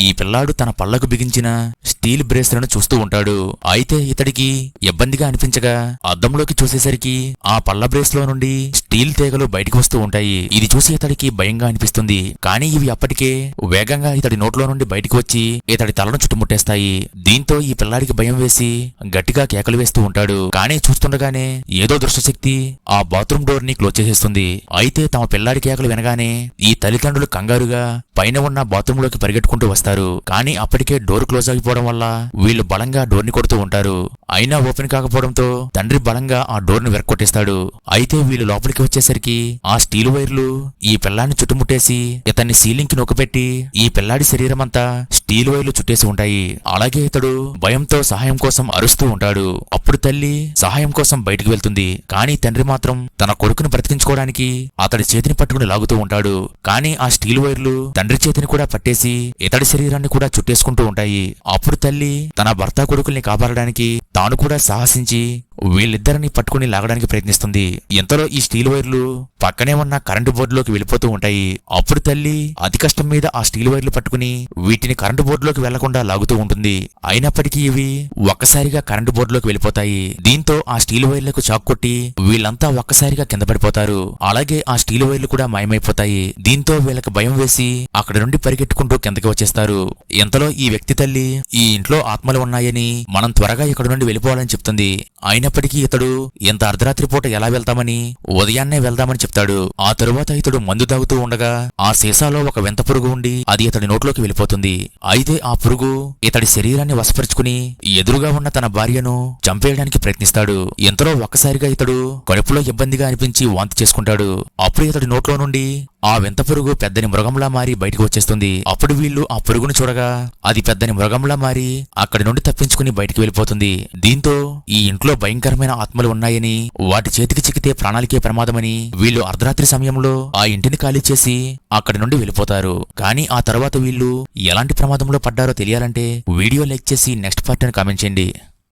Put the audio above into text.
ఈ పిల్లాడు తన పళ్లకు బిగించిన స్టీల్ బ్రేస్లను చూస్తూ ఉంటాడు. అయితే ఇతడికి ఇబ్బందిగా అనిపించగా అద్దంలోకి చూసేసరికి ఆ పళ్ల బ్రేస్ లో నుండి స్టీల్ తీగలు బయటికి వస్తూ ఉంటాయి. ఇది చూసి ఇతడికి భయంగా అనిపిస్తుంది. కానీ ఇవి అప్పటికే వేగంగా ఇతడి నోట్లో నుండి బయటికి వచ్చి ఇతడి తలను చుట్టుముట్టేస్తాయి. దీంతో ఈ పిల్లాడికి భయం వేసి గట్టిగా కేకలు వేస్తూ ఉంటాడు. కానీ చూస్తుండగానే ఏదో దృష్టశక్తి ఆ బాత్రూమ్ డోర్ ని క్లోజ్ చేసేస్తుంది. అయితే తమ పిల్లాడి కేకలు వినగానే ఈ తల్లిదండ్రులు కంగారుగా పైన ఉన్న బాత్రూమ్ లోకి పరిగెట్టుకుంటూ వస్తారు. కానీ అప్పటికే డోర్ క్లోజ్ అయిపోవడం వల్ల వీళ్ళు బలంగా డోర్ ని కొడుతూ ఉంటారు. అయినా ఓపెన్ కాకపోవడంతో తండ్రి బలంగా ఆ డోర్ ని వెరక్కొట్టేస్తాడు. అయితే వీళ్ళు లోపలికి వచ్చేసరికి ఆ స్టీల్ వైర్లు ఈ పిల్లాన్ని చుట్టుముట్టేసి ఇతన్ని సీలింగ్ కి నొక్కపెట్టి ఈ పిల్లాడి శరీరం అంతా స్టీల్ వైర్లు చుట్టేసి ఉంటాయి. అలాగే ఇతడు భయంతో సహాయం కోసం అరుస్తూ ఉంటాడు. అప్పుడు తల్లి సహాయం కోసం బయటికి వెళ్తుంది. కానీ తండ్రి మాత్రం తన కొడుకును బ్రతికించుకోవడానికి అతడి చేతిని పట్టుకుని లాగుతూ ఉంటాడు. కానీ ఆ స్టీల్ వైర్లు తండ్రి చేతిని కూడా పట్టేసి ఇతడి శరీరాన్ని కూడా చుట్టేసుకుంటూ ఉంటాయి. అప్పుడు తల్లి తన భర్త కొడుకుల్ని కాపాడడానికి తాను కూడా సాహసించి వీళ్ళిద్దరిని పట్టుకుని లాగడానికి ప్రయత్నిస్తుంది. ఎంతలో ఈ స్టీల్ వైర్లు పక్కనే ఉన్న కరెంటు బోర్డులోకి వెళ్ళిపోతూ ఉంటాయి. అప్పుడు తల్లి అతి కష్టం మీద ఆ స్టీల్ వైర్లు పట్టుకుని వీటిని కరెంటు బోర్డులోకి వెళ్లకుండా లాగుతూ ఉంటుంది. అయినప్పటికీ ఇవి ఒక్కసారిగా కరెంటు బోర్డులోకి వెళ్ళిపోతాయి. దీంతో ఆ స్టీల్ వైర్లకు షాక్ కొట్టి వీళ్ళంతా ఒక్కసారిగా కింద పడిపోతారు. అలాగే ఆ స్టీల్ వైర్లు కూడా మాయమైపోతాయి. దీంతో వీళ్ళకి భయం వేసి అక్కడి నుండి పరిగెట్టుకుంటూ కిందకి వచ్చేస్తారు. ఎంతలో ఈ వ్యక్తి తల్లి ఈ ఇంట్లో ఆత్మలు ఉన్నాయని మనం త్వరగా ఇక్కడ నుండి వెళ్ళిపోవాలని చెప్తుంది. అయినప్పటికీ ఇతడు ఎంత అర్ధరాత్రి పూట ఎలా వెళ్తామని ఉదయాన్నే వెళ్దామని చెప్తాడు. ఆ తరువాత ఇతడు మందు తాగుతూ ఉండగా ఆ సీసాలో ఒక వింత పురుగు ఉండి అది ఇతడి నోట్లోకి వెళ్ళిపోతుంది. అయితే ఆ పురుగు ఇతడి శరీరాన్ని వశపరుచుకుని ఎదురుగా ఉన్న తన భార్యను చంపేయడానికి ప్రయత్నిస్తాడు. ఎంతలో ఒక్కసారిగా ఇతడు కడుపులో ఇబ్బందిగా అనిపించి వాంతి చేసుకుంటాడు. అప్పుడు ఇతడి నోట్లో నుండి ఆ వింత పురుగు పెద్దని మృగంలా మారి బయటకు వచ్చేస్తుంది. అప్పుడు వీళ్ళు ఆ పురుగును చూడగా అది పెద్దని మృగంలా మారి అక్కడి నుండి తప్పించుకుని బయటికి వెళ్ళిపోతుంది. దీంతో ఈ ఇంట్లో భయంకరమైన ఆత్మలు ఉన్నాయని వాటి చేతికి చిక్కితే ప్రాణాలకే ప్రమాదమని వీళ్ళు అర్ధరాత్రి సమయంలో ఆ ఇంటిని ఖాళీ చేసి అక్కడి నుండి వెళ్ళిపోతారు. కానీ ఆ తర్వాత వీళ్ళు ఎలాంటి ప్రమాదంలో పడ్డారో తెలియాలంటే వీడియో లైక్ చేసి నెక్స్ట్ పార్ట్ అని కామెంట్ చేయండి.